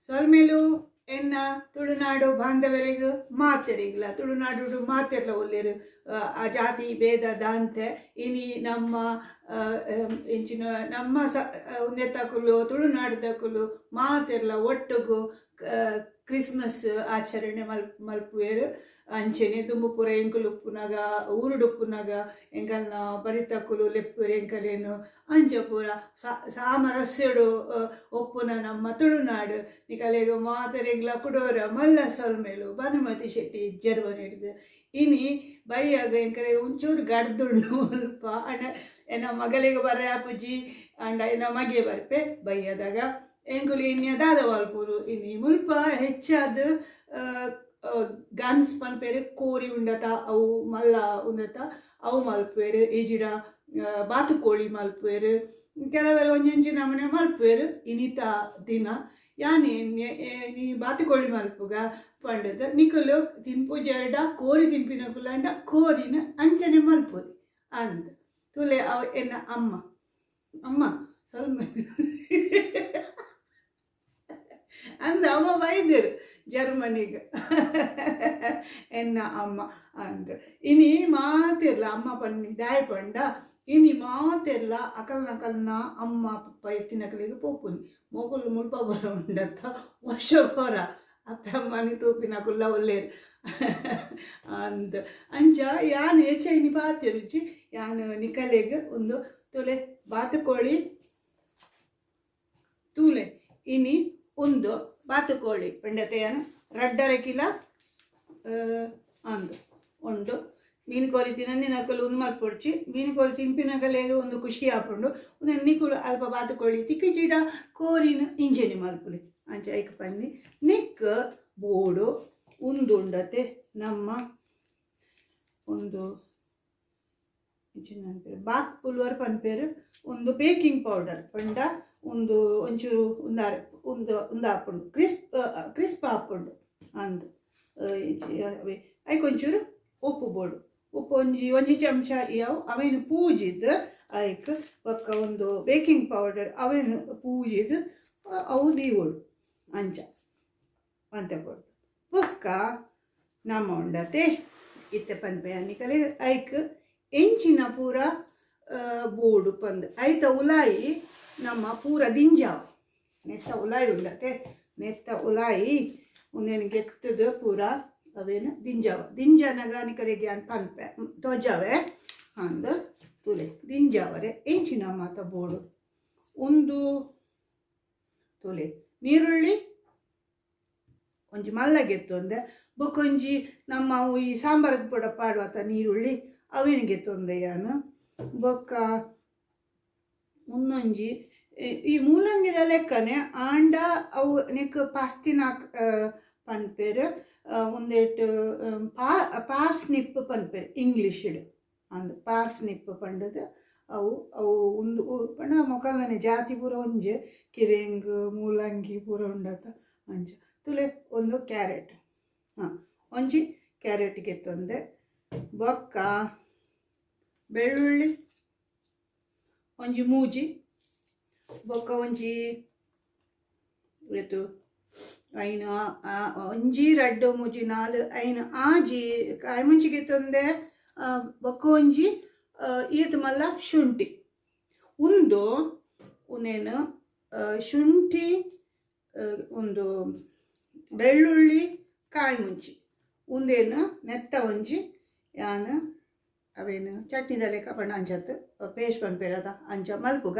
ಸೊಲ್ಮೇಲು ಎನ್ನ ತುಳುನಾಡು ಬಾಂಧವರಿಗೂ ಮಾತೆರಿಗಿಲ್ಲ ತುಳುನಾಡು ಮಾತೆರ್ಲ ಒಲ್ಲೆರು ಆ ಜಾತಿ ಭೇದ ದಾಂತೆ ಇನಿ ನಮ್ಮ ಇಂಚಿನ ನಮ್ಮ ಉಂದೆತ್ತಕುಲು ತುಳುನಾಡದಕುಲು ಮಾತೆರ್ಲ ಒಟ್ಟುಗು ಕ್ರಿಸ್ಮಸ್ ಆಚರಣೆ ಮಲ್ಪುವೆರು ಅಂಚೆನೆ ದುಂಬು ಪೂರ ಎಂಕುಲು ಉಪ್ಪುನಾಗ ಊರುಡುಪ್ಪುನಾಗ ಎಂಕಲ್ನ ಬರಿತಕ್ಕುಲು ಲೆಪ್ಪುರು ಎಂಕಲೇನು ಅಂಚ ಪೂರ ಸಾಮರಸ್ಯಡು ಒಪ್ಪುನ ನಮ್ಮ ತುಳುನಾಡು ನಿಕಲೆಗ ಮಾತರೆಗ್ಲ ಕುಡೋರ ಮಲ್ಲ ಸೊಲ್ಮೇಲು ಭಾನುಮತಿ ಶೆಟ್ಟಿ ಜರ್ವ ನೀಡಿದ ಇನಿ ಬೈಯಾಗ ಎಂಕಲೆ ಒಂಚೂರು ಗಡ್ದುಂಡು ಸ್ವಲ್ಪ ಅಣ್ಣ ಎನ್ನ ಮಗಳಿಗೆ ಬರ ಅಪ್ಪುಜಿ ಅಂಡ ಎನ್ನ ಮಗೆ ಬರ್ಪೆ ಬೈಯದಾಗ ಎಂಕುಲು ಇನ್ಯ ದಾದ ವಾಲ್ಪುರು ಇನಿ ಮುಲ್ಪ ಹೆಚ್ಚಾದ ಗನ್ಸ್ ಪನ್ಪೇರು ಕೋರಿ ಉಂಡತ ಅವು ಮಲ್ಲ ಉಂಡತ ಅವು ಮಲ್ಪೇರು ಈಜಿಡ ಬಾತುಕೋಳಿ ಮಲ್ಪೇರು ಕೆಲವರು ಒಂಜೊಂಜಿ ನಮನೆ ಮಲ್ಪೇರು ಇನಿತ ದಿನ ಯಾನೆ ನೀ ಬಾತುಕೋಳಿ ಮಲ್ಪುಗ ಪಂಡದ ನಿಕಲು ತಿನ್ಪು ಜರಡ ಕೋರಿ ತಿನ್ಪಿನ ಕುಲಂಡ ಕೋರಿನ ಅಂಚನೆ ಮಲ್ಪುರಿ ಅಂದ ತುಲೆ ಅವ ಎನ್ನ ಅಮ್ಮ ಅಮ್ಮ ಸ್ವಲ್ಪ ಅಂದ ಅಮ್ಮ ಬೈದರು ಜರ್ಮನಿಗೆ ಎನ್ನ ಅಮ್ಮ ಅಂದ ಇನಿ ಮಾತಿರ್ಲ ಅಮ್ಮ ಪನ್ನಿ ದಾಯ ಪಂಡ ಇನಿ ಮಾತೆರ್ಲ ಅಕಲ್ನ ಅಮ್ಮ ಪಪ್ಪ ಎತ್ತಿನಕಲಿಗೆ ಪೋಪುನಿ ಮೊಗಲು ಮುಲ್ಪ ಬರ ಉಂಡತ್ತ ವರ್ಷ ಬರ ಅಪ್ಪ ಮನೆ ತೂಪಿನಕುಲ್ಲ ಒಲ್ಲೇರು ಅಂದ ಅಂಚ ಯಾನು ಹೆಚ್ಚಿನಿ ಬಾತಿ ರುಚಿ ಯಾನು ನಿಕಲೆಗೆ ಒಂದು ತುಲೆ ಬಾತುಕೋಳಿ ತೂಲೆ ಇನಿ ಒಂದು ಬಾತುಕೋಳಿ ಪಂಡತೆಯನ್ನು ರಡ್ಡರ ಕಿಲ ಅಂದು ಉಂಡು ಮೀನು ಕೋರಿ ತಿನ್ನಕಲು ಒಂದು ಮಲ್ಪೊಡ್ಚಿ ಮೀನು ಕೋರಿ ತಿಂಪಿನಕಲೆಗೆ ಒಂದು ಖುಷಿ ಹಾಕೊಂಡು ಒಂದು ನಿಕುಲು ಅಲ್ಪ ಬಾತುಕೋಳಿ ತಿಕ್ಕಿ ಜಿಡ ಕೋರಿನ ಇಂಜನಿ ಮಲ್ಪುಲಿ ಅಂಚ ಐಕ್ ಪನ್ನಿ ನಿಕ್ ಬೋಡು ಉಂದುಂಡತೆ ನಮ್ಮ ಒಂದು ಬಾಕ್ ಪುಲ್ವರ್ ಪನ್ಪೇರು ಒಂದು ಬೇಕಿಂಗ್ ಪೌಡರ್ ಪಂಡ ಒಂದು ಒಂಚೂರು ಒಂದು ಹಾಕೊಂಡು ಕ್ರಿಸ್ಪ್ ಹಾಕೊಂಡು ಅಂದು ಐಕೊಂಚೂರು ಉಪ್ಪು ಬೋಡು ಉಪ್ಪು ಒಂಜಿ ಚಮಚ ಯಾವ ಅವೇನು ಪೂಜಿದ್ದು ಐಕ್ ಪಕ್ಕ ಒಂದು ಬೇಕಿಂಗ್ ಪೌಡರ್ ಅವೇನು ಪೂಜಿದ್ದು ಅವು ದೀವೋಡು ಅಂಚ ಅಂತ ಕೊಡು ಪಕ್ಕ ನಮ್ಮ ಉಂಡತೆ ಇತ್ತೆ ಪನ್ಪೆ ಅನ್ನಿಕಲೆ ಐಕ್ ಎಂಚಿನ ಪೂರ ಬೋಡು ಪಂದು ಐತ ಉಲಾಯಿ ನಮ್ಮ ಪೂರ ದಿಂಜಾವ್ ನೆತ್ತ ಉಲಾಯಿ ಉಂಡತೆ ನೆತ್ತ ಉಲಾಯಿ ಒಂದೇನು ಗೆತ್ತದು ಪೂರ ಅವೇನು ದಿಂಜನಗ ನಿಕರೆಗೆ ಅಂತ ಪನ್ಪೆ ಧ್ವಜವೇ ಅಂದು ತುಲೆ ದಿಂಜಾವರೆ ಎಂಚಿನ ಮಾತ ಬೋಡು ಒಂದು ತುಲೆ ನೀರುಳ್ಳಿ ಒಂಜಿ ಮಲ್ಲಗೆತ್ತು ಅಂದೆ ಬೊಕೊಂಜಿ ನಮ್ಮ ಈ ಸಾಂಬಾರಿಗೆ ಪುಡ ಪಾಡುವತ್ತ ನೀರುಳ್ಳಿ ಅವೇನಿಗೆ ತೊಂದೆಯಾನು ಬೊಕ್ಕ ಮುನ್ನೊಂಜಿ ಈ ಮೂಲಂಗಿದ ಲೆಕ್ಕನೆ ಆಂಡ ಅವು ನೆಕ್ ಪಾಸ್ತಿನ ಪನ್ಪೇರು ಒಂದೇಟು ಪಾರ್ಸ್ನಿಪ್ ಪನ್ಪೇರು ಇಂಗ್ಲೀಷಿಡು ಅಂದು ಪಾರ್ಸ್ನಿಪ್ ಪಂಡದು ಅವು ಅವು ಒಂದು ಪಂಡ ಮೊಕಲ್ನೇ ಜಾತಿ ಪೂರ ಒಂಜೆ ಕಿರೆಂಗ್ ಮೂಲಂಗಿ ಪೂರ ಉಂಡತ ಅಂಚ ತುಲೆ ಒಂದು ಕ್ಯಾರೆಟ್ ಒಂಜಿ ಕ್ಯಾರೆಟ್ಗೆ ತೊಂದೆ ಬೊಕ್ಕ ಬೆಳ್ಳುಳ್ಳಿ ಒಂಜಿ ಮೂಜಿ ಬೊಕ್ಕ ಒಂಜಿ ಎತ್ತು ಐನು ಒಂಜಿ ರಡ್ಡು ಮೂಜಿ ನಾಲು ಐನು ಆಜಿ ಕಾಯಿ ಮುಂಚಿಗೆ ತೊಂದೆ ಬೊಕ್ಕ ಒಂಜಿ ಈತ ಮಲ್ಲ ಶುಂಠಿ ಒಂದು ಒಂದೇನು ಶುಂಠಿ ಒಂದು ಬೆಳ್ಳುಳ್ಳಿ ಕಾಯಿ ಮುಂಚಿ ಒಂದೇನು ನೆತ್ತ ಒಂಜಿ ಯಾನು ಅವೇನು ಚಟ್ನಿದ ಲೆಕ್ಕ ಪಂಡ ಅಂಚತ್ತು ಪೇಸ್ಟ್ ಪನ್ಪೇರದ ಅಂಚ ಮಲ್ಪುಗ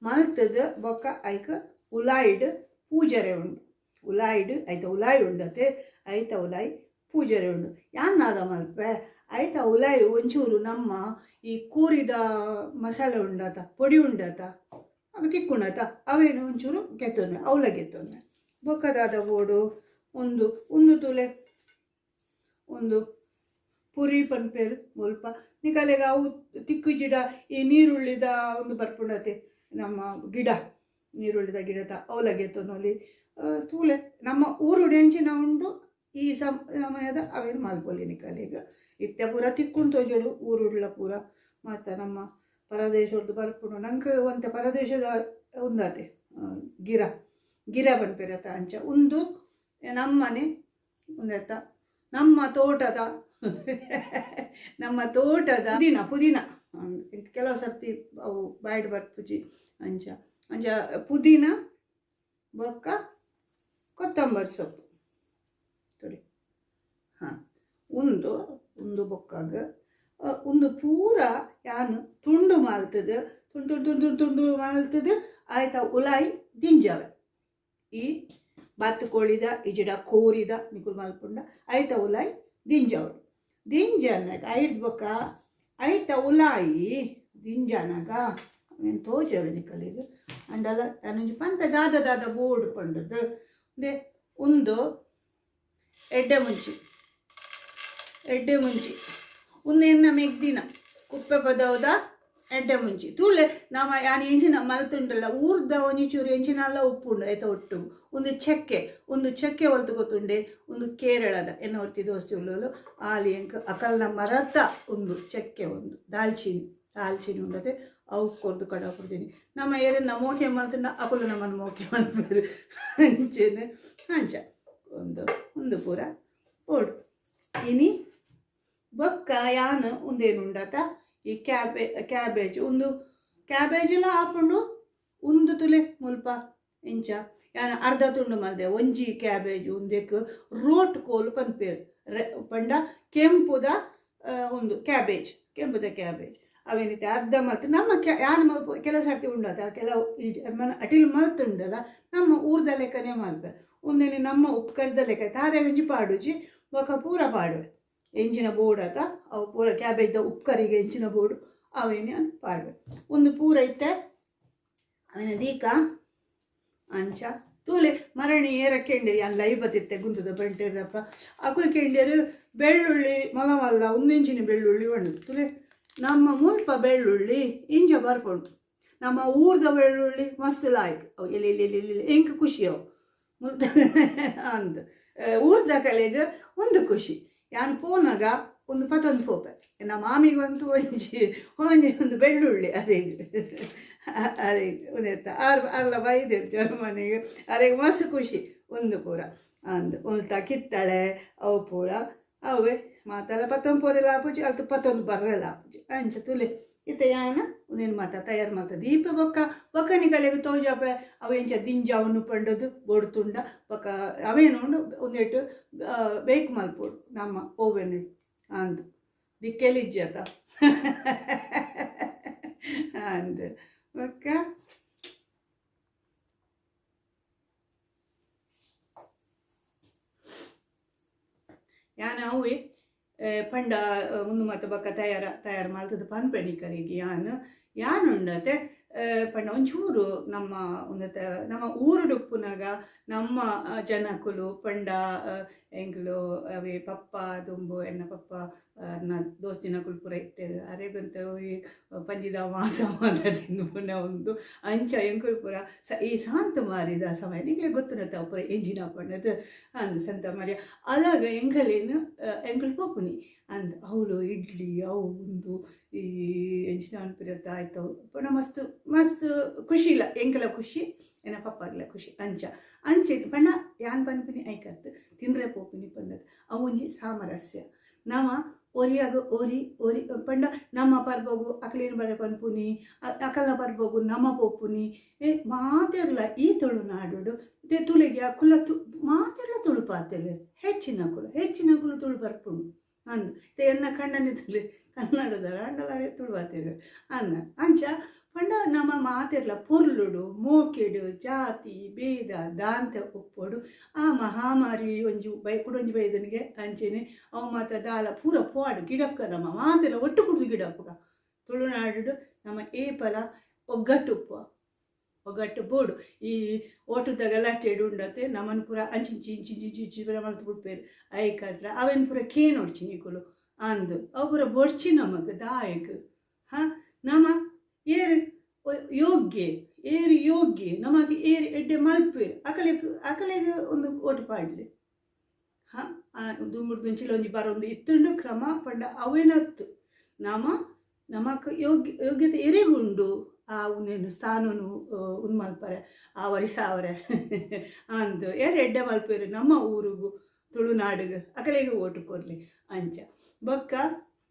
ಮಲ್ತದ ಬೊಕ್ಕ ಐಕ ಉಲಾಯಿಡ್ ಪೂಜರೆ ಉಂಡು ಉಲಾಯಿಡ್ ಐತ ಉಲಾಯಿ ಉಂಡತೆ ಐತ ಉಲಾಯಿ ಪೂಜರೆ ಉಂಡು ಯಾನ್ನಾದ ಮಲ್ಪೆ ಐತ ಉಲಾಯಿ ಒಂಚೂರು ನಮ್ಮ ಈ ಕೂರಿದ ಮಸಾಲೆ ಉಂಡತ ಪೊಡಿ ಉಂಡತ ಅದು ತಿಕ್ಕುಂಡತ ಅವೇನು ಒಂಚೂರು ಗೆತ್ತೊಂದೆ ಅವಲ ಗೆತ್ತೊಂದೆ ಬೊಕ್ಕದಾದ ಬೋಡು ಒಂದು ತುಲೆ ಒಂದು ಪುರಿ ಪನ್ಪೇರು ಮುಲ್ಪ ನಿಕಲೆಗ ಅವು ತಿಕ್ಕು ಜಿಡ ಈ ನೀರುಳ್ಳಿದ ಒಂದು ಬರ್ಪುಂಡತೆ ನಮ್ಮ ಗಿಡ ನೀರುಳ್ಳಿದ ಗಿಡದ ಅವಲಗೆ ತೊನ್ನೊಲಿ ತೂಲೆ ನಮ್ಮ ಊರು ಡೆಂಚಿನ ಉಂಡು ಈ ಸಮಯದ ಅವೇನು ಮಲ್ಪೊಲಿ ನಿಕಲೆಗ ಇತ್ತೆ ಪೂರ ತಿಕ್ಕೊಂಡು ತೋಜಡು ಊರುಳ್ಳ ಪೂರ ಮತ್ತು ನಮ್ಮ ಪರದೇಶದ್ದು ಬರ್ಪುಂಡು ನಂಗೆ ಒಂತೆ ಪರದೇಶದ ಉಂದತೆ ಗಿರ ಗಿರ ಪನ್ಪೆರತ ಅಂಚ ಉಂದು ನಮ್ಮನೆ ಒಂದೆತ್ತ ನಮ್ಮ ತೋಟದ ಪುದೀನ ಕೆಲವು ಸರ್ತಿ ಅವು ಬಾಯ್ಡ್ ಬರ್ಪುಜಿ ಅಂಚ ಅಂಚ ಪುದೀನ ಬೊಕ್ಕ ಕೊತ್ತಂಬರಿ ಸೊಪ್ಪು ತೊಡಿ ಹಾಂ ಉಂದು ಬೊಕ್ಕಾಗ ಒಂದು ಪೂರ ಯಾನು ತುಂಡು ಮಾಲ್ತದ ತುಂಡು ಮಾಲ್ತದ ಆಯ್ತಾ ಉಲಾಯಿ ದಿಂಜಾವೆ ಈ ಬಾತು ಕೋಳಿದ ಇಜಿಡ ಕೋರಿದ ನಿಕುಲ್ ಮಲ್ಪುಂಡ ಐತ ಉಲಾಯಿ ದಿಂಜಾವಡು ದಿಂಜನಾಗ ಐಡ್ ಬೊಕ್ಕ ಐತ ಉಲಾಯಿ ದಿಂಜನಾಗ ಏನು ತೋಜವೆ ನಿಕಲಿಗೆ ಅಂಡಲ ನನಂಜಿ ಪಂತ ದಾದ ಬೋರ್ಡ್ ಪಂಡದು ದೇ ಒಂದು ಎಡ್ಡೆ ಮುಂಚಿ ಒಂದು ಎನ್ನ ಮೆಗ್ದಿನ ಕುಪ್ಪೆ ಪದವದ ಎಡ್ಡೆ ಮುಂಚಿ ತೂಲೆ ನಮ್ಮ ಯಾನು ಎಂಚಿನ ಮಲ್ತುಂಡಲ್ಲ ಊರ್ದ ಒಂಚೂರು ಎಂಚಿನಲ್ಲ ಉಪ್ಪುಂಡು ಆಯ್ತಾ ಒಟ್ಟು ಒಂದು ಚೆಕ್ಕೆ ಹೊಲ್ತು ಗೊತ್ತುಂಡೆ ಒಂದು ಕೇರಳದ ಎನ್ನ ಹೊರ್ತಿ ದೋಸ್ತಿ ಉಳ್ಳಲು ಆಲಿ ಎಂಕ ಅಕಲ್ನ ಮರತ ಒಂದು ಚೆಕ್ಕೆ ಒಂದು ದಾಲ್ಚಿನಿ ಉಂಡದೆ ಅವು ಕೊರ್ದು ಕಡ ಕೊಡ್ತೀನಿ ನಮ್ಮ ಏರನ್ನ ಮೋಕೆ ಮಲ್ತುಂಡ ಅಕಲು ನಮ್ಮನ್ನು ಮೋಕೆ ಮಲ್ಪರು ಅಂಚೆನೆ ಅಂಚ ಒಂದು ಪೂರ ಓಡು ಇನಿ ಬೊಕ್ಕ ಯಾನು ಒಂದೇನುಂಡತ ಈ ಕ್ಯಾಬೇಜ್ ಒಂದು ಕ್ಯಾಬೇಜೆಲ್ಲ ಹಾಕೊಂಡು ಒಂದು ತುಲೆ ಮುಲ್ಪ ಇಂಚ ಯಾನು ಅರ್ಧ ತುಂಡು ಮಲ್ದೆ ಒಂಜಿ ಕ್ಯಾಬೇಜ್ ಒಂದಕ್ಕೆ ರೋಟ್ ಕೋಲು ಪನ್ಪೇರು ಪಂಡ ಕೆಂಪುದ ಒಂದು ಕೆಂಪುದ ಕ್ಯಾಬೇಜ್ ಅವೇನಿದೆ ಅರ್ಧ ಮಲ್ತು ನಮ್ಮ ಯಾನು ಕೆಲವು ಸರ್ತಿ ಉಂಡದ ಕೆಲವು ಈ ಅಟಿಲ್ ಮಲ್ತುಂಡಲ್ಲ ನಮ್ಮ ಊರ್ದ ಲೆಕ್ಕನೇ ಮಲ್ಪೆ ಒಂದೇನೆ ನಮ್ಮ ಉಪ್ಕರಿದ ಲೆಕ್ಕ ತಾರೆ ಒಂಜಿ ಪಾಡುಜಿ ಬೊಕ್ಕ ಪೂರ ಪಾಡುವೆ ಎಂಚಿನ ಬೋರ್ಡ್ ಆತ ಅವು ಪೂರ ಕ್ಯಾಬೇಜ್ದ ಉಪ್ಕರಿಗೆ ಎಂಚಿನ ಬೋರ್ಡು ಅವೇನು ಪಾಡುವೆ ಒಂದು ಪೂರ ಇತ್ತೆ ಅವೇನ ದೀಕ ಅಂಚ ತೂಲೆ ಮರಣಿ ಏರ ಕೆಂಡೇರಿ ಅನ್ ಲೈ ಬತ್ತಿತ್ತೆ ಗುಂತದ ಬೆಂಟೇರಪ್ಪ ಅಕುಲ್ ಕೆಂಡೇರು ಬೆಳ್ಳುಳ್ಳಿ ಮಲಮಲ್ಲ ಒಂದಿಂಚಿನ ಬೆಳ್ಳುಳ್ಳಿ ಒಣ್ಣು ತುಲೆ ನಮ್ಮ ಮುಲ್ಪ ಬೆಳ್ಳುಳ್ಳಿ ಇಂಚ ಬರ್ಕೊಂಡು ನಮ್ಮ ಊರ್ದ ಬೆಳ್ಳುಳ್ಳಿ ಮಸ್ತ್ ಲಾಯ್ಕ್ ಅವು ಎಲ್ಲಿ ಎಂಕ ಖುಷಿ ಅವು ಮುಲ್ತ ಅಂತ ಊರ್ದ ಕಲೆಗೆ ಒಂದು ಖುಷಿ ಯಾನು ಪೋನಾಗ ಒಂದು ಪತ್ತೊಂದು ಪೋಪೆ ನಮ್ಮ ಮಾಮಿಗಂತೂ ಒಂದು ಬೆಳ್ಳುಳ್ಳಿ ಅದೇ ಒಂದೆತ್ತ ಅಲ್ಲ ಬೈದೆ ಮನೆಗೆ ಅರೆಗೆ ಮಸ್ತ್ ಖುಷಿ ಒಂದು ಪೂರ ಒಂದು ಕಿತ್ತಳೆ ಅವು ಪೂರ ಅವೇ ಮಾತಲ್ಲ ಪತ್ತೊಂದು ಪೂರೆಲ್ಲ ಆಪುಜಿ ಅದು ಪತ್ತೊಂದು ಬರ್ರೆಲ್ಲ ಆಪುಜಿ ಅಂಚ ತುಲೆ ಇತ್ತ ಯಾನ ಒಂದೇನು ಮಾತ ತಯಾರು ಮಾತ ದೀಪ ಬೊಕ್ಕನಿ ಕಲೆಗೆ ತೋಜಾಪ ಅವು ಎಂಚ ದಿಂಜಾವನ್ನು ಪಂಡದು ಬೊಡ್ತುಂಡ ಬೊಕ್ಕ ಅವೇನು ಒಂದೆಟ್ಟು ಬೇಕು ಮಲ್ಪೋಡು ನಮ್ಮ ಓವೆನ್ ಅಂದು ದಿಕ್ಕೆಲಿಜ್ಜತ ಅಂದು ಬೊಕ್ಕ ಯಾನ ಅವೇ ಪಂಡ ಒಂದು ಮತ್ತು ಬೊಕ್ಕ ತಯಾರು ಮಾಡ್ತದ್ದು ಪನ್ಪೆಣಿಕರಿಗೆ ಯಾನುಂಡತೆ ಪಂಡ ಒಂಚೂರು ನಮ್ಮ ಊರುಡುಪ್ಪುನಾಗ ನಮ್ಮ ಜನಕುಲು ಪಂಡ ಎಂಕ್ಲು ಅವೇ ಪಪ್ಪ ದುಂಬು ಎನ್ನ ಪಪ್ಪ ದೋಸ್ತಿನ ಕುಲ್ಪುರ ಇತ್ತೇರು ಅರೆಗಂತ ಪಂಜಿದ ಮಾಸ ತಿನ್ನುಪುನ ಒಂದು ಅಂಚ ಎಂಕುಲು ಪುರ ಈ ಶಾಂತ ಮಾರಿದ ಸಮಯ ನಿಮಗೆ ಗೊತ್ತುನತ್ತ ಪುರ ಎಂಜಿನ ಪಣ್ಣದು ಅಂದು ಸಂತ ಮಾರಿಯ ಅದಾಗ ಎಂಕಲೇನು ಎಂಕುಲು ಪೋಪುನಿ ಅಂದ್ ಅವಳು ಇಡ್ಲಿ ಅವು ಒಂದು ಈ ಎಂಚಿನ ಅನ್ಪಿರತ್ತ ಆಯ್ತವು ಪುನಃ ಮಸ್ತ್ ಖುಷಿ ಇಲ್ಲ ಎಂಕಲ ಖುಷಿ ಏನ ಪಪ್ಪಾಗ್ಲ ಖುಷಿ ಅಂಚೆ ಪಣ್ಣ ಯಾನ್ ಪನ್ಪಿನಿ ಐಕತ್ ತಿಂದ್ರೆ ಪೋಪಿನಿ ಪಂದತ್ ಅವೊಂಜಿ ಸಾಮರಸ್ಯ ನಾವ ಒರಿಯಾಗ ಒರಿ ಪಂಡ ನಮ್ಮ ಪರ್ಬೋಗು ಅಕಲೇನು ಬರ ಪನ್ಪುನಿ ಅಕಲ್ನ ಪರ್ಬೋಗು ನಮ್ಮ ಪೋಪುನಿ ಮಾತೆರ್ಲ ಈ ತುಳು ನಾಡು ತುಳಿಗೆ ಅಕುಲ ಮಾತೆರ್ಲ ತುಳು ಪಾತೆವೆ ಹೆಚ್ಚಿನ ಕುಲು ತುಳು ಬರ್ಪುಣು ಅಂದು ಎನ್ನ ಕಣ್ಣನೆ ತುಳಿ ಕನ್ನಡದ ಅಂಡಲಾರೆ ತುಳುವಾತೆರು ಅಂಚ ಪಂಡ ನಮ್ಮ ಮಾತೆರ್ಲ ಪೊರ್ಲುಡು ಮೋಕೆಡು ಜಾತಿ ಭೇದ ದಾಂತ ಉಪ್ಪೋಡು ಆ ಮಹಾಮಾರಿ ಒಂಜಿ ಕುಡೊಂಜಿ ಬೈದನಿಗೆ ಅಂಚೆನೆ ಅವು ಮಾತ ದಾಲ ಪೂರ ಪೋಡು ಗಿಡಪ್ಪ ನಮ್ಮ ಮಾತೆಲ್ಲ ಒಟ್ಟು ಕುಡ್ದು ಗಿಡಪ್ಪಗ ತುಳುನಾಡು ನಮ್ಮ ಏಪಲ ಒಗ್ಗಟ್ಟು ಬೋಡು ಈ ಓಟದ ಗಲಾಟೆಡು ಉಂಡತೆ ನಮ್ಮನ್ನು ಪೂರ ಇಂಚಿ ಪೂರ ಮಲ್ತು ಬಿಡ್ಪೇರು ಐಕಾದ್ರ ಅವೇನು ಪೂರ ಕೇನೋಡ್ಚಿ ನಿಕುಲು ಅಂದು ಅವು ಪೂರ ಬೊಡ್ಚಿ ನಮಗೆ ದಾಯಕ್ ನಮ್ಮ ಏರು ಯೋಗ್ಯ ನಮಗೆ ಏರು ಎಡ್ಡೆ ಮಲ್ಪೇರು ಅಕಲೆಗೆ ಒಂದು ಓಟು ಪಾಡ್ಲಿ ದುಂಬುಡ್ದುಂಚಿಲ ಒಂಜಿ ಬರೊಂದು ಇತ್ತುಂಡು ಕ್ರಮ ಪಂಡ ಅವೇನತ್ತು ನಮಕ್ ಯೋಗ್ಯತೆ ಎರೆಗುಂಡು ಆ ಉನ್ನೇನು ಸ್ಥಾನನು ಉನ್ ಮಲ್ಪರೆ ಆ ವರ್ಷ ಅವರೆ ಅಂದು ಎರಡು ಎಡ್ಡೆ ಮಲ್ಪೇರು ನಮ್ಮ ಊರಿಗೂ ತುಳುನಾಡಿಗೆ ಅಕಲೆಗೆ ಓಟು ಕೊರ್ಲಿ ಅಂಚ ಬೊಕ್ಕ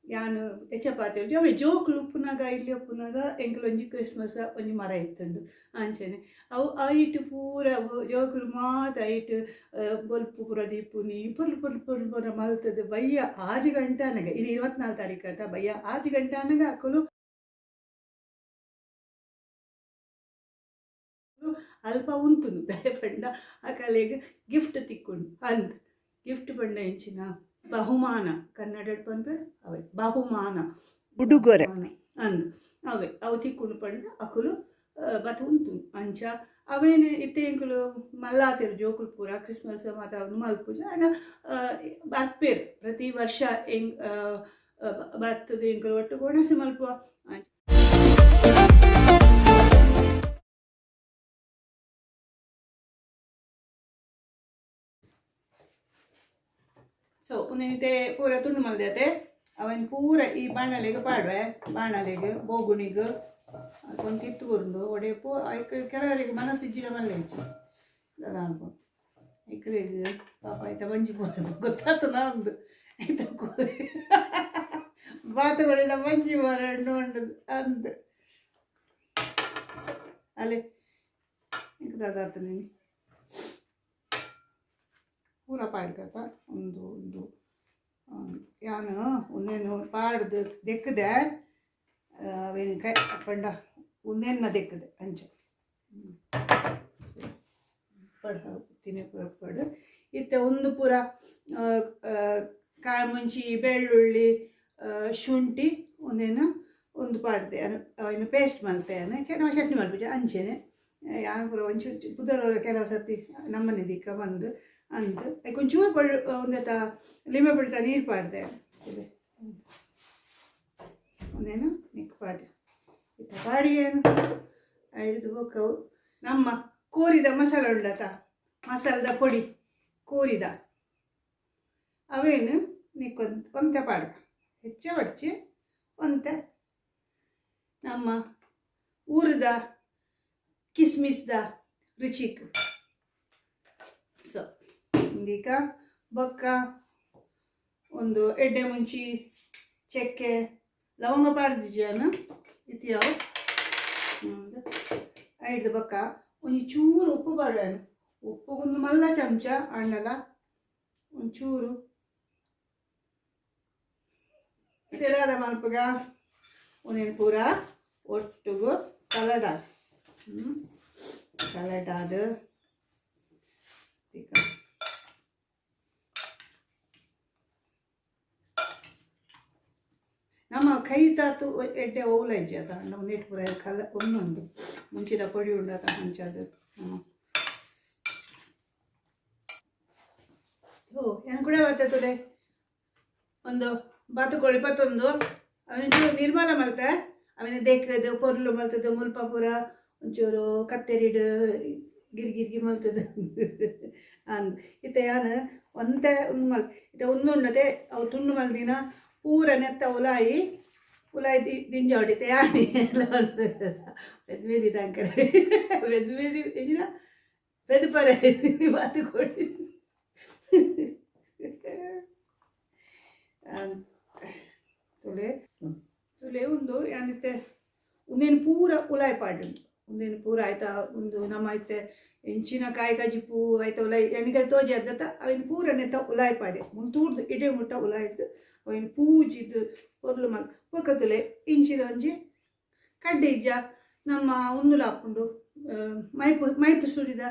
ಯಾನು ಎಚ್ಚಪಾತಿ ಅವೆ ಜೋಕುಲು ಉಪ್ಪುನಾಗ ಇಲ್ಲಿ ಉಪ್ಪುನಾಗ ಎಂಕಲ್ ಒಂಜಿ ಕ್ರಿಸ್ಮಸ್ ಒಂಜಿ ಮರ ಇತ್ತುಂಡು ಅಂಚನೆ ಅವು ಐಟ್ ಪೂರ ಜೋಕುಲು ಮಾತ ಐಟ್ ಬೊಲ್ಪು ಪೂರ ದೀಪುನಿ ಪೊರ್ಲು ಪೊರ್ಲು ಪೊರ್ಲು ಪೂರ ಮಲ್ತದ ಬಯ್ಯ 6 ಗಂಟೆ ಅನ್ನಗ ಇದು 24 ತಾರೀಕು ಆತ ಬಯ್ಯ 6 ಗಂಟೆ ಅನ್ನಗ ಅಕ್ಕಲು ಅಲ್ಪ ಉಂತುನು ದಯಪಂಡ ಅಕಲೆಗೆ ಗಿಫ್ಟ್ ತಿಕ್ಕೊಂಡು ಅಂದ್ ಗಿಫ್ಟ್ ಪಂಡ ಎಂಚಿನ ಬಹುಮಾನ ಕನ್ನಡ ಪಂಪೆ ಅವೇ ಬಹುಮಾನ ಉಡುಗೊರೆ ಅಂದ್ ಅವೇ ಅವು ತಿಕ್ಕೊಂಡು ಪಂಡ ಅಕುಲು ಬತ್ ಉಂತು ಅಂಚ ಅವೇನು ಇತ್ತೆ ಎಂಕುಲು ಮಲ್ಲಾತೇರು ಜೋಕುಲು ಪೂರ ಕ್ರಿಸ್ಮಸ್ ಮತ್ತು ಅವನು ಮಲ್ಪುಜ ಅಣ್ಣ ಬರ್ಪೇರು ಪ್ರತಿ ವರ್ಷ ಹೆಂಗ್ ಬರ್ತದೆ ಎಂಕುಲು ಒಟ್ಟು ಕೋಣಸಿ ಮಲ್ಪುವ ಅಂಚ ಸೊ ಒಂದಿನತೆ ಪೂರ ತುಂಡು ಮಲ್ದೈತೆ ಅವನ್ ಪೂರ ಈ ಬಾಣಲೆಗೆ ಪಾಡುವೆ ಬಾಣಲೆಗೆ ಬೋಗುಣಿಗೆ ಅದೊಂದು ತಿತ್ತು ಬರುಂಡು ಒಡೆ ಪೂ ಕೆಲವರಿಗೆ ಮನಸ್ಸಿಜ್ಜಿನ ಮಲ್ಲೆ ಹೆಚ್ಚು ಅದ ಅನ್ಕೊಂಡು ಐಕಲಿಗೆ ಪಾಪ ಆಯ್ತಾ ಮಂಜಿ ಬೋರ ಗೊತ್ತಾತು ನಮ್ದು ಆಯ್ತಾ ಕೋರಿ ಬಾತುಗಳಿಂದ ಮಂಜಿ ಬೋರ ನೋಡು ಅಂದು ಅಲ್ಲಿ ಅದಾತು ನೀನು ಪೂರ ಪಾಡ್ಕತ್ತ ಒಂದು ಯಾನು ಒಂದೇನು ಪಾಡ್ದು ದೆಕ್ಕದೆ ಅವೇನು ಕೈ ಪಂಡ ಒಂದೇನ ದೆಕ್ಕದೆ ಅಂಚ ಪಡ ತಿನ್ನೆ ಪೂರ ಪಡು ಇತ್ತೆ ಒಂದು ಪೂರ ಕಾಯಿ ಮುಂಚಿ ಬೆಳ್ಳುಳ್ಳಿ ಶುಂಠಿ ಒಂದೇನು ಒಂದು ಪಾಡ್ದೆ ಅವೇನು ಪೇಸ್ಟ್ ಮಲ್ತೇನೆ ಚೆನ್ನಾಗಿ ಚಟ್ನಿ ಮಲ್ಪುಜ ಅಂಚೆನೆ ಯಾನು ಪೂರ ಒಂಚೂರು ಕುದಲೋರ ಕೆಲವು ಸರ್ತಿ ನಮ್ಮನೆ ದಿಕ್ಕ ಬಂದು ಅಂತ ಒಂಚೂರು ಒಂದೆತ್ತ ಲಿಂಬೆ ಬಿಡ್ತಾ ನೀರು ಪಾಡ್ದೆ ಇದೆ ಒಂದೇನು ನಿಕ್ ಪಾಡಿ ಇತ್ತ ಪಾಡಿ ಏನು ಹಿಡಿದು ಹೋಕ್ಕವು ನಮ್ಮ ಕೋರಿದ ಮಸಾಲ ಉಂಡತ ಮಸಾಲದ ಪೊಡಿ ಕೋರಿದ ಅವೇನು ನಿಕ್ಕೊಂತೆ ಪಾಡ ಹೆಚ್ಚೆ ಬಡ್ಚಿ ಒಂತೆ ನಮ್ಮ ಊರದ ಕಿಸ್ಮಿಸ್ದ ರುಚಿಕ್ ಸೊ ಈಗ ಬೊಕ್ಕ ಒಂದು ಎಡ್ಡೆ ಮುಂಚಿ ಚಕ್ಕೆ ಲವಂಗ ಪಾಡ್ದಿಜ್ಜಾನು ಇತ್ಯಾವ ಐದು ಬೊಕ್ಕ ಒಂಚೂರು ಉಪ್ಪು ಪಾಡ್ಯಾನು ಉಪ್ಪುಗೊಂದು ಮಲ್ಲ ಚಮಚ ಅಣ್ಣಲ ಒಂಚೂರು ತೆರಾದ ಮಲ್ಪಗ ಒಂದೇನು ಪೂರ ಒಟ್ಟುಗು ಕಲಡ ಕಲಡಾದ ಈಗ ನಮ್ಮ ಕೈ ತಾತು ಎಡ್ಡೆ ಓಲ ಇಜ್ಜೆ ಅದ ನಾವು ನೆಟ್ ಪೂರ ಕಲ ಒಂದೊಂದು ಮುಂಚಿದ ಪೊಡಿ ಉಂಡದ ಹಂಚದು ಓ ಏನು ಕೂಡ ಬರ್ತದೆ ಒಂದು ಬಾತುಕೋಳಿ ಬತ್ತೊಂದು ಅವನೊಂಚೂರು ನಿರ್ಮಲ ಮಲ್ತೆ ಅವನ ದೇಕದು ಪೊರ್ಲು ಮಲ್ತದ್ದು ಮುಲ್ಪ ಪೂರ ಒಂಚೂರು ಕತ್ತೆರಿಡು ಗಿರ್ಗಿರ್ಗಿ ಮಲ್ತದ್ದು ಅಂದ್ ಇತ್ತ ಯಾನು ಒಂತೆ ಒಂದು ಮಲ್ ಇತ್ತ ಒಂದುಂಡತೆ ಅವು ತುಂಡು ಮಲ್ದಿನ ಪೂರ ನೆತ್ತ ಉಲಾಯಿ ದಿಂಜ ಹೊಡಿತೆ ಯಾನಿ ಎಲ್ಲ ಬೆದ್ಮೇದಿ ತಂಕರೆ ಬೆದ್ಮೇದಿ ಏನ ಬೆದಪರ ಬಾತುಕೋಳಿ ತುಳೆ ತುಳೆ ಒಂದು ಏನಿತ್ತೆ ಒಂದೇನು ಪೂರ ಉಲಾಯಿ ಪಾಡು ಒಂದೇನು ಪೂರ ಆಯ್ತಾ ಒಂದು ನಮ್ಮ ಐತೆ ಹೆಂಚಿನ ಕಾಯಿ ಕಜಿಪು ಆಯ್ತಾ ಉಲಾಯಿ ಎಣಿಗೆ ತೋಜಿ ಅದ್ದತ್ತ ಅವೇನು ಪೂರ ನೆತ್ತ ಉಲಾಯಿ ಪಾಡೆ ಮುಂತೂರ್ದು ಇಡೇ ಮುಟ್ಟ ಉಲಾಯಿದ್ದು ಅವೇನು ಪೂಜಿದ್ದು ಪೊರ್ಲು ಮಲ್ ಪೊಕ್ಕತುಲೆ ಇಂಚಿನ ಒಂಜಿ ಕಡ್ಡಿ ಇಜ್ಜ ನಮ್ಮ ಉನ್ನುಲ ಹಾಕೊಂಡು ಮೈಪು ಸುರಿದ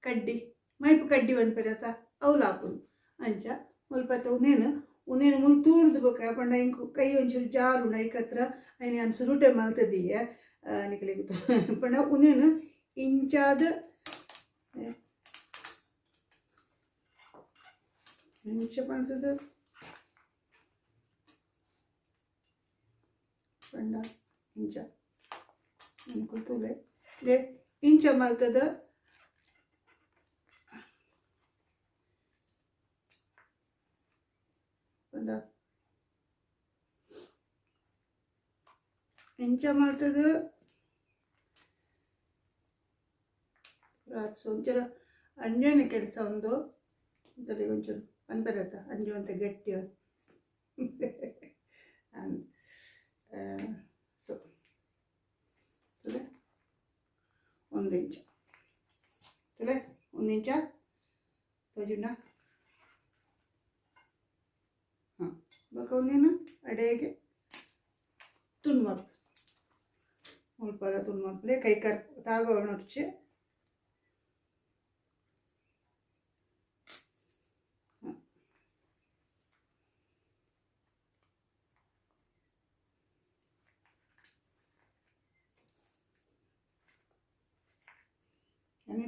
ಕಡ್ಡಿ ಮೈಪು ಕಡ್ಡಿ ಒನ್ಪೆರತ ಅವಳು ಹಾಕೊಂಡು ಅಂಚ ಮುಲ್ಪತ್ತ ಉನ್ನೇನು ಮುಂತೂರ್ದು ಬೇಕಾ ಪಂಡ ಇಂಕು ಕೈ ಒಂಚೂರು ಜಾರು ನೈಕತ್ರ ಅಯ್ಯ ನಾನು ಸುರುಟೆ ಮಲ್ತದೀಯ ನಿಕಲಿಗೆ ಪಂಡ ಉನ್ನೇನು ಇಂಚಾದ ಇಂಚ ಪಂಚದ ಪಂಡ ಇಂಚ ಕೂತುಲೆ ಇಂಚ ಮಲ್ತದ ಪಂಡ ಇಂಚ ಮಲ್ತದ ಸೊ ಒಂಚೂರು ಅಂಜೋನೆ ಕೆಲಸ ಒಂದು ತಲೆಗೆ ಒಂಚೂರು ಅನ್ಬರತ್ತ ಅಂಜು ಅಂತ ಗಟ್ಟಿ ಸೊ ಒಂದು ಇಂಚ ತುಲೆ ಒಂದು ಇಂಚ ತೋಜುಂಡ ಹಾಂ ಬಕ ಒಂದೇನು ಅಡೆಗೆ ತುಂಡು ಮಲ್ಪು ಮುಲ್ಪದ ತುಂಡು ಮಲ್ಪಲೆ ಕೈ ಕರ್ ತಾಗ ನೊಡ್ಚೆ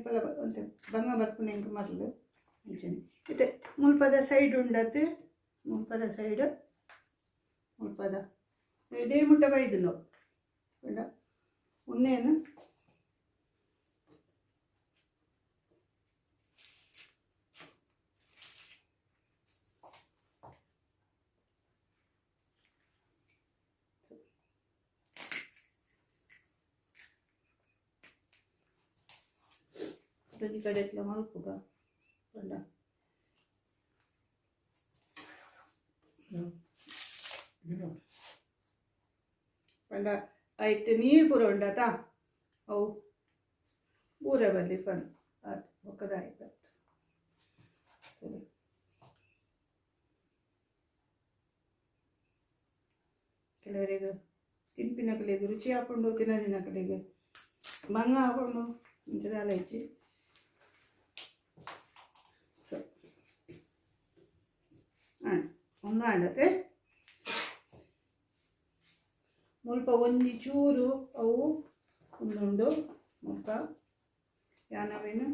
ಪಲ ಅಂತೆ ಬಂಗ ಬರ್ಪುನ ಇಂಕ ಮೊದಲು ಅಂಚನೆ ಮತ್ತೆ ಮುಲ್ಪದ ಸೈಡ್ ಉಂಡತ್ತೆ ಮುಲ್ಪದ ಸೈಡ್ ಮುಲ್ಪದ ಡೇ ಮುಟ್ಟ ಬೈದು ನಾವು ಬೇಡ ಒಂದೇನು ಈ ಕಡೆ ಎತ್ಲ ಮಲ್ಪುಗ ಬೇಡ ಪಂಡ ಆಯ್ತು ನೀರು ಪೂರ ಉಂಡತ ಅವು ಊರ ಬರಲಿ ಬಂದು ಅದು ಒಕ್ಕದಾಯ್ತು ಕೆಲವರಿಗೆ ತಿನ್ಪಿನ ಕಲೆಗೆ ರುಚಿ ಹಾಕೊಂಡು ತಿನ್ನದಿನ ಕಲೆಗೆ ಬಂಗ ಹಾಕೊಂಡು ಇಂಥದ್ದೆಲ್ಲ ಹೆಚ್ಚಿ ಸೊ ಒಂದು ಆಡತ್ತೆ ಮುಲ್ಪ ಒಂಜಿ ಚೂರು ಅವು ಒಂದುಂಡು ಮುಲ್ಪ ಯಾನವೇನು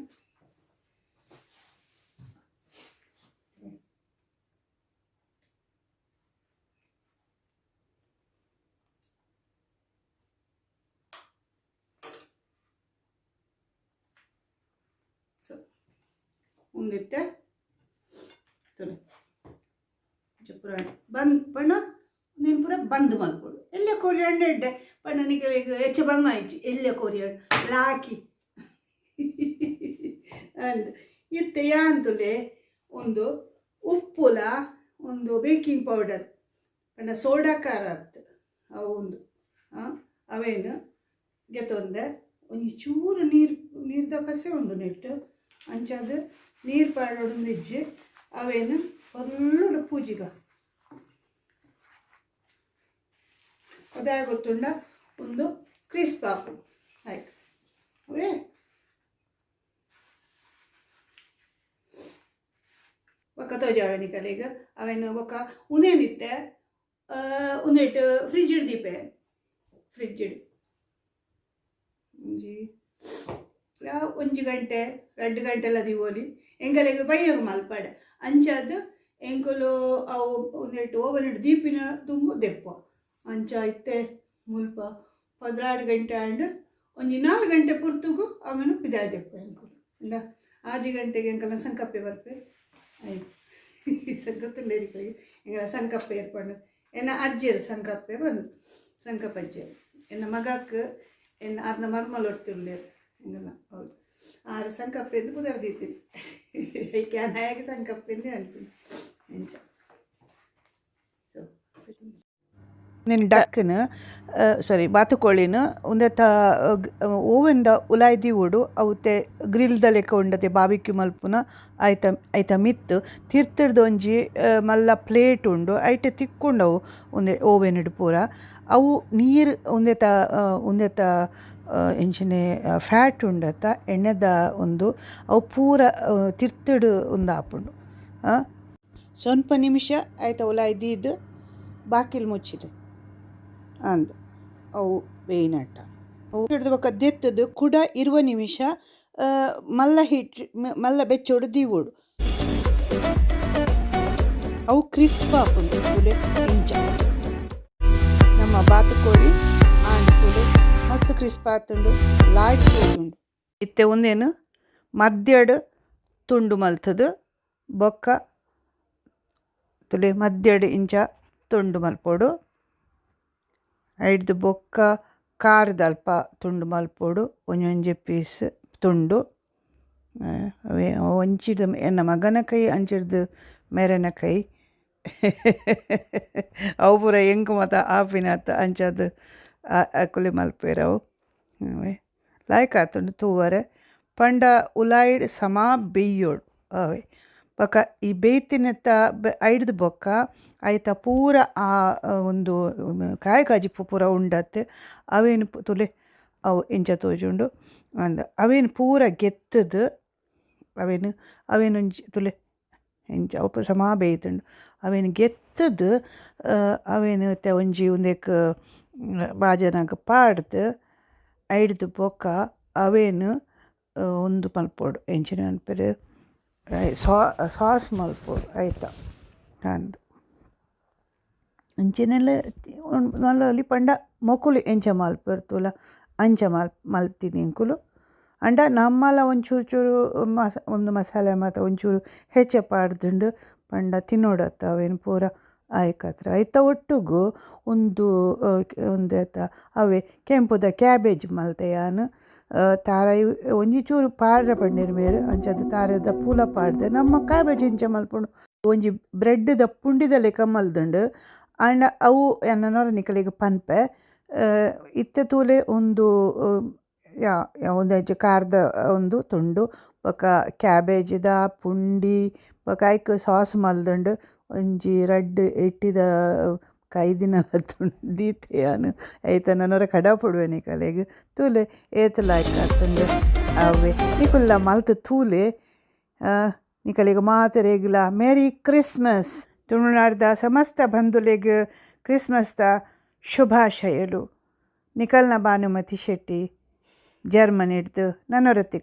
ಸೊ ಒಂದಿತ್ತೆ ತುಲೆ ಪುರ ಬಂದ್ ಪಣ್ಣ ನೀನು ಪೂರ ಬಂದ್ ಮಲ್ಪೊಡು ಎಲ್ಲ ಕೊರಿಯಂಡು ಎಡ್ಡೆ ಪಣ್ಣನಿಗೆ ಹೆಚ್ಚು ಬಂಗ ಆಯ್ಚಿ ಎಲ್ಲ ಕೊರಿಯಂಡು ಲಾಕಿ ಅಂದ್ ಇತ್ತೆ ಯಾಂತುಲೆ ಒಂದು ಉಪ್ಪುಲ ಒಂದು ಬೇಕಿಂಗ್ ಪೌಡರ್ ಪಂಡ ಸೋಡಾ ಖಾರ ಅತ್ತು ಅವು ಒಂದು ಅವೇನು ಗೆತ್ತೊಂದೆ ಒಂಜಿ ಚೂರು ನೀರ್ದ ಪಸೆ ಉಂಡು ನೆಟ್ಟು ಅಂಚದು ನೀರು ಪಾಡೋಡು ಇಜ್ಜಿ ಅವೇನು ಒಳ್ಳುಡು ಪೂಜಿಗ ಅದೇ ಗೊತ್ತುಂಡ ಒಂದು ಕ್ರಿಸ್ಪ್ ಹಾಕು ಆಯ್ತು ಅವೇ ಒಕ್ಕ ತೋಜಾವನಿ ಕಲೆಗೆ ಅವೇನು ಒಕ್ಕ ಉನೇನಿತ್ತೆ ಉನೇಟ್ ಫ್ರಿಜ್ ಹಿಡ್ದೀಪೆ ಫ್ರಿಜ್ ಹಿಡಿ ಒಂಜಿ ಗಂಟೆ 2 ಗಂಟೆಲ್ಲ ದಿವೋಲಿ ಎಂಕಲೆಗೆ ಬೈಯೋಗ ಮಲ್ಪಾಡ ಅಂಚಾದ ಎಂಕಲು ಅವು ಒಂದೇಟು ಓವನ್ ಇಟ್ಟು ದೀಪಿನ ತುಂಬು ದೆಪ್ಪ ಅಂಚ ಇತ್ತೆ ಮುಲ್ಪ 16 ಗಂಟೆ ಆಂಡ್ ಒಂಜಿ 4 ಗಂಟೆ ಪುರ್ತುಗು ಅವನು ಪಿದಾ ದೆಪ್ಪ ಎಂಕಲು ಅಂಡ 6 ಗಂಟೆಗೆ ಎಂಕಲ ಸಂಕಪ್ಪೆ ಬರ್ಪೆ ಆಯ್ತು ಸಂಕತ್ತುಂಡೇರಿ ಕೈ ಎಂಕಲ ಸಂಕಪ್ಪೆ ಏರ್ಪಂಡು ಎನ್ನ ಅಜ್ಜಿಯರು ಸಂಕಪ್ಪೆ ಬಂದು ಸಂಕಪ್ಪ ಅಜ್ಜಿಯರು ಎನ್ನ ಮಗಕ್ಕೆ ಎನ್ನ ಅರ್ನ ಮರ್ಮಲ್ ಹೊಡ್ತಿರ್ಲೇರು ಎಂಗಲ್ಲ ಹೌದು 6 ಸಂಕಪ್ಪೆಂದು ಕುದರ್ದಿದ್ದೀನಿ ಕ್ಯಾನ್ ಹಾಗೆ ಸಂಕಪ್ಪೆಂದು ಹೇಳ್ತೀನಿ ಎಂಚ ಸೊ నేను డక్కును సారీ ಬಾತುಕೋಳಿನ ಒಂದೆತ್ತ ಓವೆನ್ದ ಉಲಾಯ್ದಿ ಓಡು ಅವತ್ತೆ ಗ್ರಿಲ್ದ ಲೆಕ್ಕ ಉಂಡತೆ ಬಾಬಿಕ್ಯೂ ಮಲ್ಪುನ ಐತ ಮಿತ್ತು ತಿರ್ತಿಡ್ದೊಂಜಿ ಮಲ್ಲ ಪ್ಲೇಟ್ ಉಂಡು ಐಟೆ ತಿಕ್ಕೊಂಡವು ಒಂದೆ ಓವೆನ್ ಪೂರ ಅವು ನೀರು ಒಂದೆತ್ತ ಎಂಚಿನೆ ಫ್ಯಾಟ್ ಉಂಡತ್ತ ಎಣ್ಣೆದ ಒಂದು ಅವು ಪೂರ ತಿರ್ತಿಡು ಒಂದು ಆಪುಂಡು ಸ್ವಲ್ಪ ನಿಮಿಷ ಆಯ್ತ ಉಲಾಯ್ದಿದ್ದು ಬಾಕಿಲ್ ಮುಚ್ಚಿದೆ ಅಂದು ಅವು ಬೇಯಿನಟ್ಟ ಅವು ಹಿಡಿದು ಬಕ್ಕ ದೆತ್ತದು ಕುಡ ಇರುವ ನಿಮಿಷ ಮಲ್ಲ ಬೆಚ್ಚೋಡು ದೀವೋಡು ಅವು ಕ್ರಿಸ್ಪ್ ಹಾಕೊಂಡು ತುಲೆ ಇಂಚ ನಮ್ಮ ಬಾತುಕೋಳಿ ಆಂಡ್ ತುಲೆ ಮಸ್ತ್ ಕ್ರಿಸ್ಪ್ ಆತುಂಡು ಲಾಯ್ಕ್ ಉಂಡು ಇತ್ತೆ ಒಂದೇನು ಮದ್ಯಡ್ ತುಂಡು ಮಲ್ತದು ಬೊಕ್ಕ ತುಲೆ ಮದ್ಯಡ್ ಇಂಚ ತುಂಡು ಮಲ್ಪೋಡು ಐಡ್ದು ಬೊಕ್ಕ ಖಾರದ ಅಲ್ಪ ತುಂಡು ಮಲ್ಪೋಡು ಒಂಜೊಂಜೆ ಪೀಸ್ ತುಂಡು ಅವೇ ಒಂಚಿದ ಎನ್ನ ಮಗನ ಕೈ ಅಂಚಿಡ್ದು ಮೇರೆನ ಕೈ ಅವು ಪೂರ ಎಂಕು ಮತ ಆಪಿನತ್ತ ಅಂಚದು ಅಕುಲೆ ಮಲ್ಪೇರವು ಅವೇ ಲಾಯ್ಕ್ ಆತುಂಡು ತೂವರೆ ಪಂಡ ಉಲಾಯ್ಡ್ ಸಮಾ ಬೇಯ್ಯೋಡು ಅವೇ ಬೊಕ ಈ ಬೇಯ್ತಿನೆತ್ತ ಐಡ್ದು ಬೊಕ್ಕ ಐತ ಪೂರ ಆ ಒಂದು ಕಾಯಿ ಕಾಜಿ ಪೂರ ಉಂಡತ್ತೆ ಅವೇನು ತುಲೆ ಅವು ಎಂಚ ತೋಜುಂಡು ಅಂದ ಅವೇನು ಪೂರ ಗೆತ್ತದು ಅವೇನೊಂಜಿ ತುಲೆ ಎಂಚ ಅವು ಸಮಾ ಬೇಯ್ತುಂಡು ಅವೇನು ಗೆತ್ತದು ಅವೇನು ಒಂಜಿ ಉಂದೆಕ್ ಬಾಜನಾಗ ಪಾಡ್ದು ಐಡ್ದು ಬೊಕ್ಕ ಅವೇನು ಒಂದು ಮಲ್ಪೋಡು ಎಂಚಿನ ಅನ್ಪೆರೆ ಸಾಸ್ ಮಲ್ಪೋಡು ಆಯ್ತಾ ಅಂದು ಅಂಚಿನೆಲ್ಲ ನಲ್ಲಲ್ಲಿ ಪಂಡ ಮೊಕುಲು ಎಂಚ ಮಲ್ಪೆರ್ತುಲ ಅಂಚ ಮಲ್ತೀನಿ ಎಂಕುಲು ಅಂಡ ನಮ್ಮಲ ಒಂಚೂರು ಚೂರು ಒಂದು ಮಸಾಲೆ ಮತ್ತು ಒಂಚೂರು ಹೆಚ್ಚೆ ಪಾಡ್ದುಂಡು ಪಂಡ ತಿನ್ನೋಡತ್ತ ಅವೇನು ಪೂರ ಆಯ್ಕತ್ರ ಐತ ಒಟ್ಟಿಗೂ ಒಂದು ಆಯ್ತ ಅವೇ ಕೆಂಪುದ ಕ್ಯಾಬೇಜ್ ಮಲ್ತೆಯಾನು ತಾರಾಯಿ ಒಂಜಿ ಚೂರು ಪಾಡ್ರೆ ಪಂಡಿರು ಮೇರು ಅಂಚದ ತಾರದ ಪೂಲ ಪಾಡ್ದೆ ನಮ್ಮ ಕ್ಯಾಬೇಜ್ ಇಂಚ ಮಲ್ಪುಂಡು ಒಂಜಿ ಬ್ರೆಡ್ದ ಪುಂಡಿದ ಲೆಕ್ಕ ಮಲ್ದುಂಡು ಅಂಡ್ ಅವು ಎನ್ನನೋರ ನಿಕಲಿಗೆ ಪನ್ಪೆ ಇತ್ತೆ ತೂಲೆ ಒಂದು ಒಂದು ಹೆಜ್ಜೆ ಕಾರ್ದ ಒಂದು ತುಂಡು ಬೊಕ ಕ್ಯಾಬೇಜ್ದ ಪುಂಡಿ ಬೊಕ ಐಕ್ ಸಾಸ್ ಮಲ್ದುಂಡು ಒಂಜಿ ರಡ್ಡ್ ಇಟ್ಟಿದ ಕೈದಿನಲ ದೀತೆಯಾನು ಐತ ನನ್ನೊರ ಕಡ ಪೊಡುವೆ ನಿಕಲೆಗ್ ತೂಲೆ ಏತ್ ಲಾಯ್ಕ್ ಆತುಂಡು ಅವೇ ನಿಕುಲ್ಲ ಮಲ್ತ್ ತೂಲೆ ನಿಕಲೆಗ್ ಮಾತೆರೆಗ್ಲ ಮೇರಿ ಕ್ರಿಸ್ಮಸ್ ತುಳುನಾಡ್ದ ಸಮಸ್ತ ಬಂಧುಲೆಗ್ ಕ್ರಿಸ್ಮಸ್ದ ಶುಭಾಶಯಲು ನಿಕಲ್ನ ಭಾನುಮತಿ ಶೆಟ್ಟಿ ಜರ್ಮನಿಡ್ದು ನನ್ನೊರತ್ತಿಗೆ